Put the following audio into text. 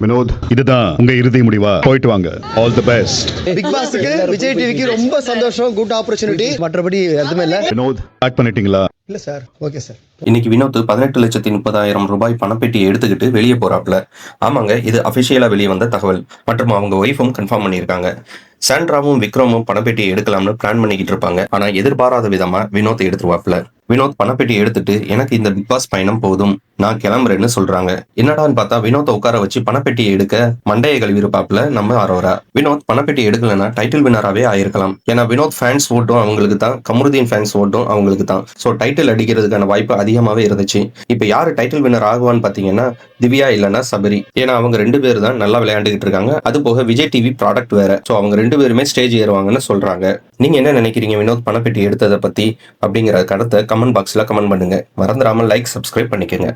வினோத், இதுதான் உங்க இறுதி முடிவா? போயிட்டு வாங்க. All the best. பிக் பாஸ்க்கு விஜய் டிவிக்கு ரொம்ப சந்தோஷம், குட் ஆப்பர்ச்சுனிட்டி. மற்றபடி எதுவுமே இல்ல. வினோத், ஆக்ட் பண்ணிட்டீங்களா? இல்ல சார், ஓகே சார். இன்னைக்கு வினோத் 18,30,000 ரூபாய் பணப்பெட்டியை எடுத்துக்கிட்டு வெளியே போறாப்ல. ஆமாங்க, இது அபிஷியலா வெளியே வந்த தகவல். மற்றும் அவங்க ஒய்ஃபும் கன்ஃபார்ம் பண்ணியிருக்காங்க. சாண்ட்ராவும் விக்ரமும் பணப்பெட்டியை எடுக்கலாம்னு பிளான் பண்ணிக்கிட்டு இருப்பாங்க. ஆனா எதிர்பாராத விதமா வினோத் எடுத்துருவாப்ல. வினோத் பணப்பெட்டி எடுத்துட்டு எனக்கு இந்த பிக் பாஸ் பயணம் போதும், நான் கிளம்புறேன்னு சொல்றாங்க. என்னடான்னு பார்த்தா வினோத்தை உட்கார வச்சு பணப்பெட்டியை எடுக்க மண்டையை கழுவிருப்பாப்ல நம்ம அரோரா. வினோத் பணப்பெட்டி எடுக்கலன்னா டைட்டில் வினராகவே ஆயிருக்கலாம். ஏன்னா வினோத் ஃபேன்ஸ் ஓட்டும் அவங்களுக்கு தான், கமருதீன் ஃபேன்ஸ் ஓட்டும் அவங்களுக்கு தான். ஸோ டைட்டில் அடிக்கிறதுக்கான வாய்ப்பு அதிகமாகவே இருந்துச்சு. இப்போ யாரு டைட்டில் வினர் ஆகுவான்னு பார்த்தீங்கன்னா திவ்யா இல்லைன்னா சபரி. ஏன்னா அவங்க 2 பேர் தான் நல்லா விளையாண்டுகிட்டு இருக்காங்க. அது போக விஜய் டிவி ப்ராடக்ட் வேற. ஸோ அவங்க 2 பேருமே ஸ்டேஜ் ஏறுவாங்கன்னு சொல்றாங்க. நீங்க என்ன நினைக்கிறீங்க வினோத் பணப்பெட்டி எடுத்ததை பத்தி அப்படிங்கிற கருத்தை கமெண்ட் பாக்ஸ்ல கமெண்ட் பண்ணுங்க. மறந்துடாம லைக், சப்ஸ்கிரைப் பண்ணிக்கோங்க.